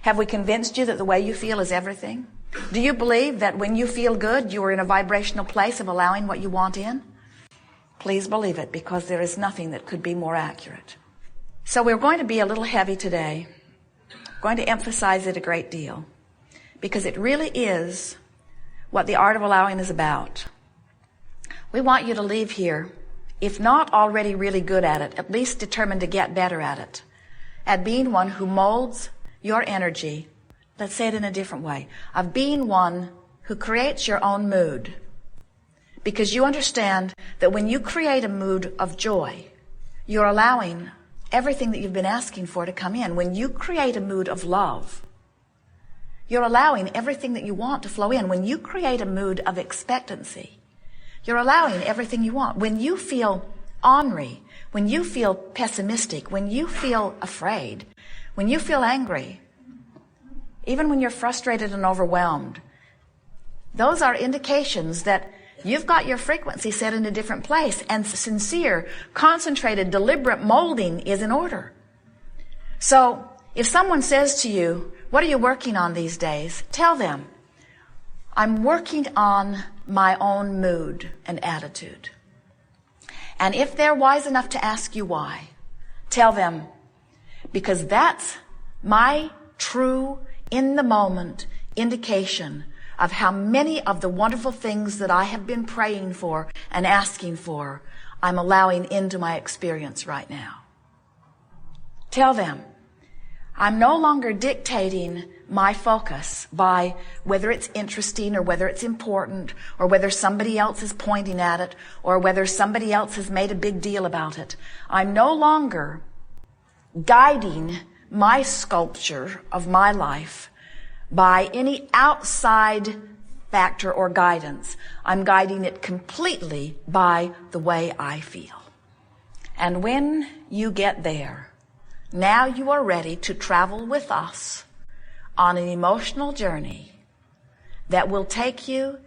Have we convinced you that the way you feel is everything? Do you believe that when you feel good, you are in a vibrational place of allowing what you want in? Please believe it, because there is nothing that could be more accurate. So we're going to be a little heavy today. I'm going to emphasize it a great deal, because it really is what the art of allowing is about. We want you to leave here, if not already really good at it, at least determined to get better at it, at being one who molds your energy. Let's say it in a different way, of being one who creates your own mood. Because you understand that when you create a mood of joy, you're allowing everything that you've been asking for to come in. When you create a mood of love, you're allowing everything that you want to flow in. When you create a mood of expectancy, you're allowing everything you want. When you feel ornery, when you feel pessimistic, when you feel afraid, when you feel angry, even when you're frustrated and overwhelmed, those are indications that you've got your frequency set in a different place, and sincere, concentrated, deliberate molding is in order. So if someone says to you, what are you working on these days? Tell them, I'm working on my own mood and attitude. And if they're wise enough to ask you why, tell them, because that's my true, in the moment indication of how many of the wonderful things that I have been praying for and asking for, I'm allowing into my experience right now. Tell them, I'm no longer dictating my focus by whether it's interesting or whether it's important or whether somebody else is pointing at it or whether somebody else has made a big deal about it. I'm no longer guiding my sculpture of my life by any outside factor or guidance. I'm guiding it completely by the way I feel. And when you get there, now you are ready to travel with us on an emotional journey that will take you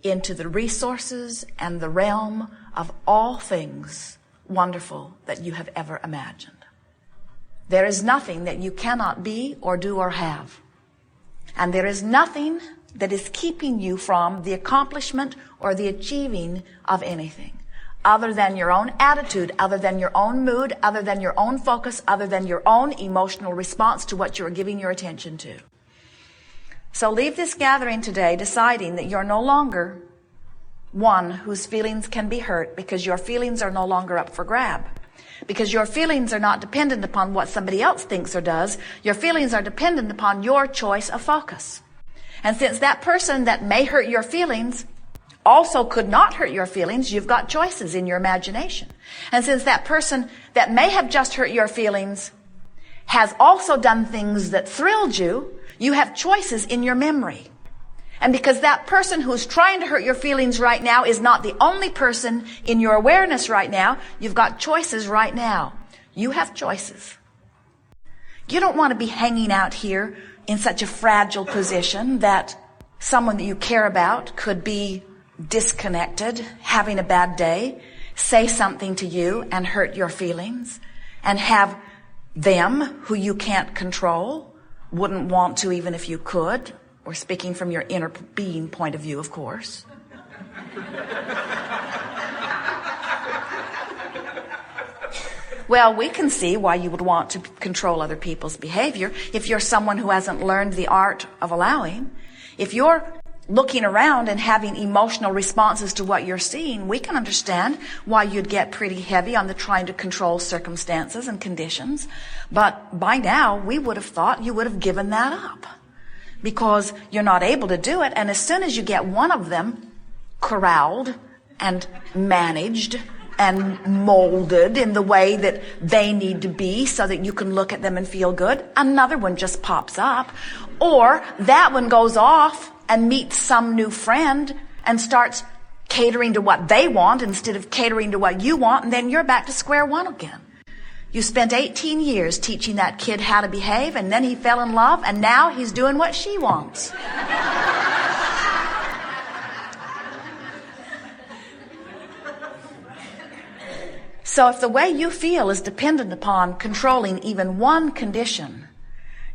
into the resources and the realm of all things wonderful that you have ever imagined. There is nothing that you cannot be or do or have. And there is nothing that is keeping you from the accomplishment or the achieving of anything other than your own attitude, other than your own mood, other than your own focus, other than your own emotional response to what you are giving your attention to. So leave this gathering today deciding that you're no longer one whose feelings can be hurt, because your feelings are no longer up for grab. Because your feelings are not dependent upon what somebody else thinks or does. Your feelings are dependent upon your choice of focus. And since that person that may hurt your feelings also could not hurt your feelings, you've got choices in your imagination. And since that person that may have just hurt your feelings has also done things that thrilled you, you have choices in your memory. And because that person who's trying to hurt your feelings right now is not the only person in your awareness right now, you've got choices right now. You have choices. You don't want to be hanging out here in such a fragile position that someone that you care about could be disconnected, having a bad day, say something to you and hurt your feelings, and have them, who you can't control, wouldn't want to even if you could. Or speaking from your inner being point of view, of course. Well, we can see why you would want to control other people's behavior if you're someone who hasn't learned the art of allowing. If you're looking around and having emotional responses to what you're seeing, we can understand why you'd get pretty heavy on the trying to control circumstances and conditions. But by now, we would have thought you would have given that up, because you're not able to do it. And as soon as you get one of them corralled and managed and molded in the way that they need to be so that you can look at them and feel good, another one just pops up. Or that one goes off and meets some new friend and starts catering to what they want instead of catering to what you want, and then you're back to square one again. You spent 18 years teaching that kid how to behave, and then he fell in love, and now he's doing what she wants. So if the way you feel is dependent upon controlling even one condition,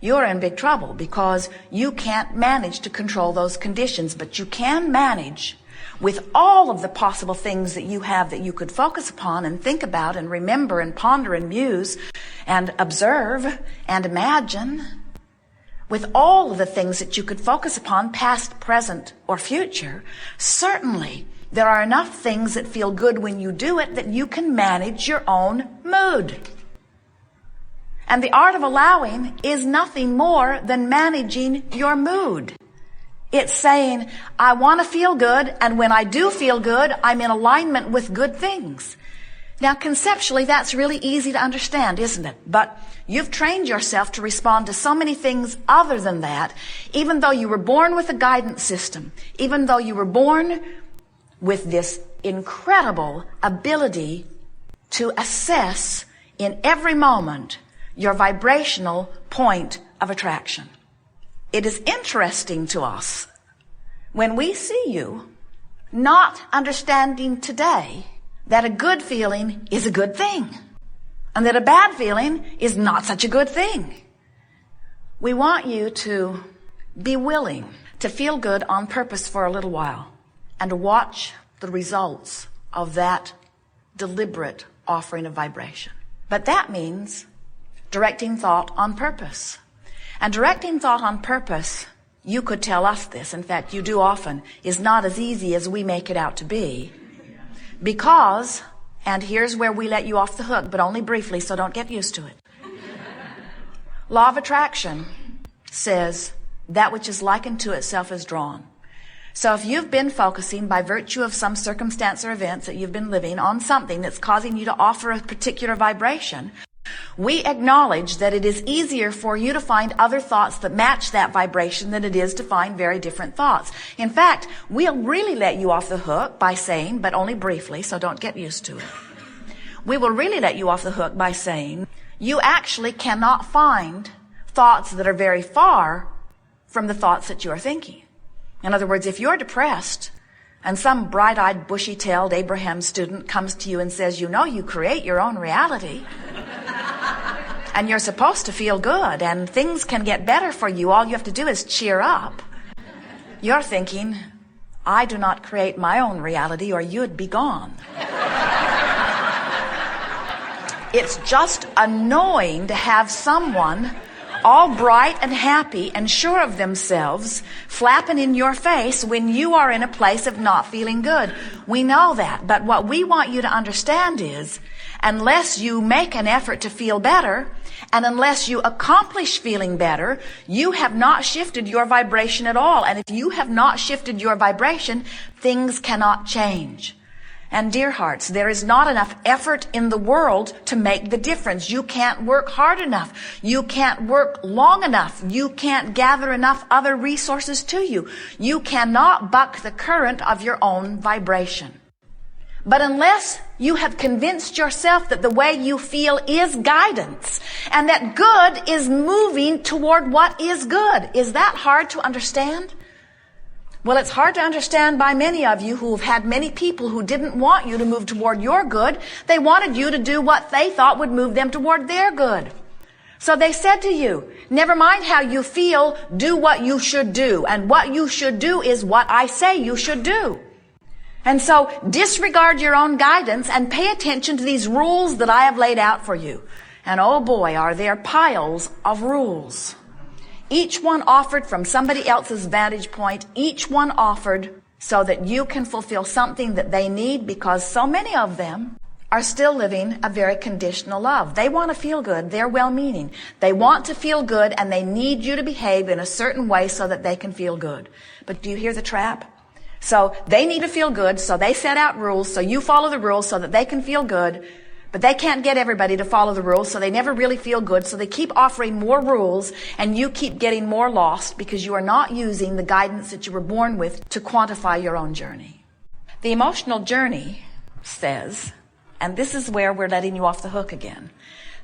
you're in big trouble, because you can't manage to control those conditions, but you can manage with all of the possible things that you have that you could focus upon and think about and remember and ponder and muse and observe and imagine. With all of the things that you could focus upon, past, present, or future, certainly there are enough things that feel good when you do it that you can manage your own mood. And the art of allowing is nothing more than managing your mood. It's saying, I want to feel good, and when I do feel good, I'm in alignment with good things. Now, conceptually, that's really easy to understand, isn't it? But you've trained yourself to respond to so many things other than that, even though you were born with a guidance system, even though you were born with this incredible ability to assess in every moment your vibrational point of attraction. It is interesting to us when we see you not understanding today that a good feeling is a good thing, and that a bad feeling is not such a good thing. We want you to be willing to feel good on purpose for a little while and to watch the results of that deliberate offering of vibration. But that means directing thought on purpose. And directing thought on purpose, you could tell us this, in fact you do often, is not as easy as we make it out to be. Because, and here's where we let you off the hook, but only briefly, so don't get used to it. Law of attraction says that which is likened to itself is drawn. So if you've been focusing by virtue of some circumstance or events that you've been living on something that's causing you to offer a particular vibration, we acknowledge that it is easier for you to find other thoughts that match that vibration than it is to find very different thoughts. In fact, we'll really let you off the hook by saying, but only briefly, so don't get used to it. We will really let you off the hook by saying, you actually cannot find thoughts that are very far from the thoughts that you are thinking. In other words, if you're depressed and some bright-eyed, bushy-tailed Abraham student comes to you and says, you know, you create your own reality, and you're supposed to feel good, and things can get better for you, all you have to do is cheer up. You're thinking, I do not create my own reality, or you'd be gone. It's just annoying to have someone all bright and happy and sure of themselves flapping in your face when you are in a place of not feeling good. We know that, but what we want you to understand is, unless you make an effort to feel better, and unless you accomplish feeling better, you have not shifted your vibration at all. And if you have not shifted your vibration, things cannot change. And dear hearts, there is not enough effort in the world to make the difference. You can't work hard enough. You can't work long enough. You can't gather enough other resources to you. You cannot buck the current of your own vibration. But unless you have convinced yourself that the way you feel is guidance, and that good is moving toward what is good, is that hard to understand? Well, it's hard to understand by many of you who have had many people who didn't want you to move toward your good. They wanted you to do what they thought would move them toward their good. So they said to you, never mind how you feel, do what you should do. And what you should do is what I say you should do. And so disregard your own guidance and pay attention to these rules that I have laid out for you. And oh boy, are there piles of rules. Each one offered from somebody else's vantage point, each one offered so that you can fulfill something that they need, because so many of them are still living a very conditional love. They want to feel good. They're well-meaning. They want to feel good, and they need you to behave in a certain way so that they can feel good. But do you hear the trap? So they need to feel good, so they set out rules, so you follow the rules so that they can feel good. But they can't get everybody to follow the rules, so they never really feel good. So they keep offering more rules, and you keep getting more lost because you are not using the guidance that you were born with to quantify your own journey. The emotional journey says, and this is where we're letting you off the hook again.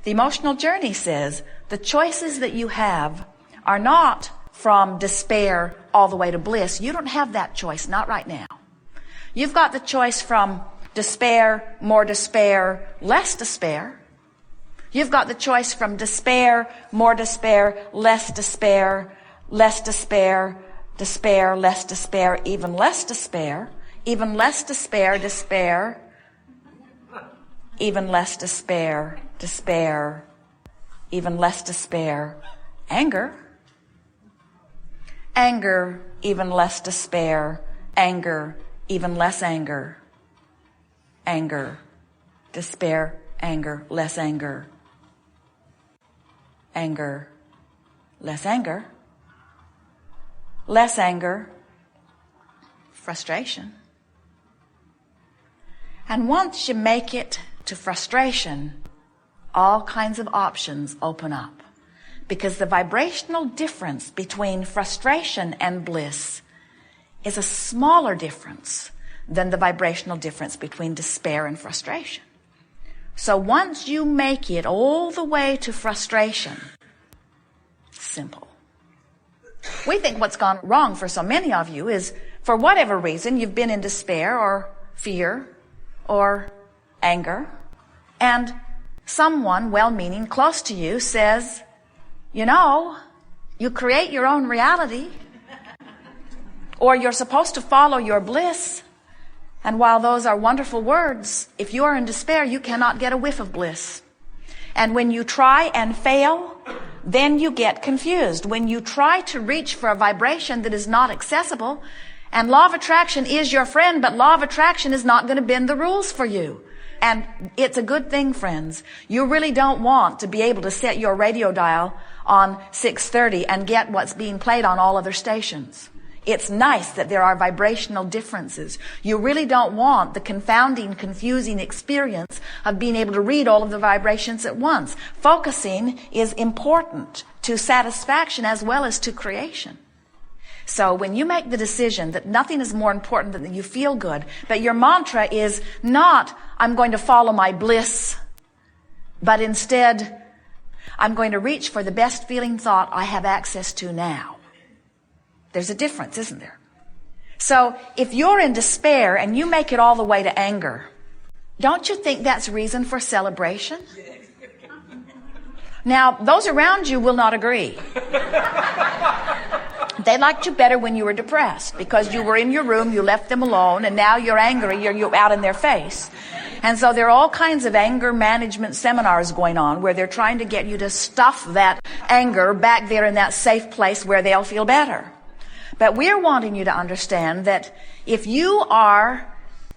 The emotional journey says the choices that you have are not from despair all the way to bliss. You don't have that choice, not right now. You've got the choice from despair, more despair, less despair. You've got the choice from despair, more despair, less despair, less despair, despair, less despair, even less despair, even less despair, despair, even less despair, despair, even less despair, anger, anger, even less despair, anger, even less anger, anger, despair, anger, less anger, anger, less anger, less anger, frustration. And once you make it to frustration, all kinds of options open up. Because the vibrational difference between frustration and bliss is a smaller difference than the vibrational difference between despair and frustration. So once you make it all the way to frustration, simple. We think what's gone wrong for so many of you is, for whatever reason, you've been in despair or fear or anger, and someone well-meaning close to you says, you know, you create your own reality, or you're supposed to follow your bliss. And while those are wonderful words, if you are in despair, you cannot get a whiff of bliss. And when you try and fail, then you get confused. When you try to reach for a vibration that is not accessible, and law of attraction is your friend, but law of attraction is not going to bend the rules for you. And it's a good thing, friends. You really don't want to be able to set your radio dial on 630 and get what's being played on all other stations. It's nice that there are vibrational differences. You really don't want the confounding, confusing experience of being able to read all of the vibrations at once. Focusing is important to satisfaction as well as to creation. So when you make the decision that nothing is more important than that you feel good, but your mantra is not, I'm going to follow my bliss, but instead, I'm going to reach for the best feeling thought I have access to now. There's a difference, isn't there? So if you're in despair and you make it all the way to anger, don't you think that's reason for celebration? Now, those around you will not agree. They liked you better when you were depressed because you were in your room, you left them alone, and now you're angry, you're out in their face. And so there are all kinds of anger management seminars going on where they're trying to get you to stuff that anger back there in that safe place where they'll feel better. But we're wanting you to understand that if you are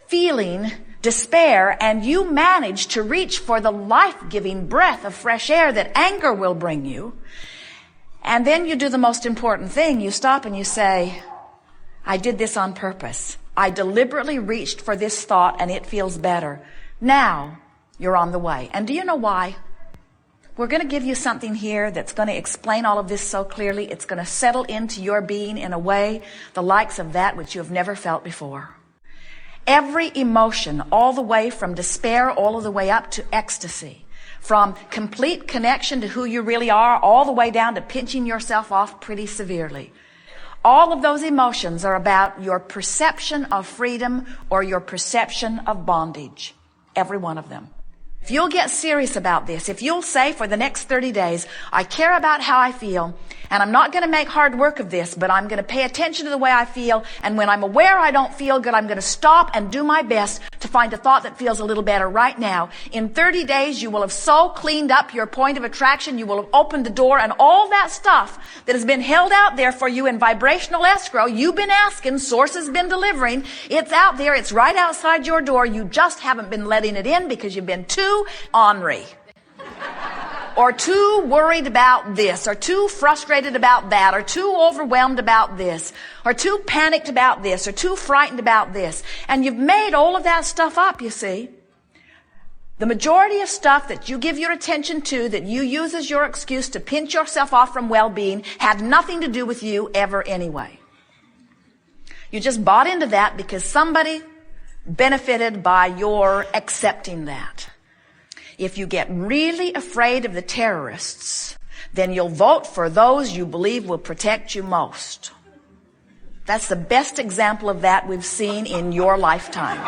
feeling despair and you manage to reach for the life-giving breath of fresh air that anger will bring you, and then you do the most important thing, you stop and you say, I did this on purpose. I deliberately reached for this thought and it feels better. Now you're on the way. And do you know why? We're going to give you something here that's going to explain all of this so clearly. It's going to settle into your being in a way, the likes of that which you have never felt before. Every emotion, all the way from despair, all of the way up to ecstasy, from complete connection to who you really are, all the way down to pinching yourself off pretty severely. All of those emotions are about your perception of freedom or your perception of bondage. Every one of them. If you'll get serious about this, if you'll say for the next 30 days, I care about how I feel, and I'm not going to make hard work of this, but I'm going to pay attention to the way I feel, and when I'm aware I don't feel good, I'm going to stop and do my best to find a thought that feels a little better right now. In 30 days, you will have so cleaned up your point of attraction, you will have opened the door, and all that stuff that has been held out there for you in vibrational escrow, you've been asking, source has been delivering, it's out there, it's right outside your door, you just haven't been letting it in because you've been too ornery, or too worried about this, or too frustrated about that, or too overwhelmed about this, or too panicked about this, or too frightened about this. And you've made all of that stuff up, you see. The majority of stuff that you give your attention to, that you use as your excuse to pinch yourself off from well-being, had nothing to do with you ever anyway. You just bought into that because somebody benefited by your accepting that. If you get really afraid of the terrorists, then you'll vote for those you believe will protect you most. That's the best example of that we've seen in your lifetime.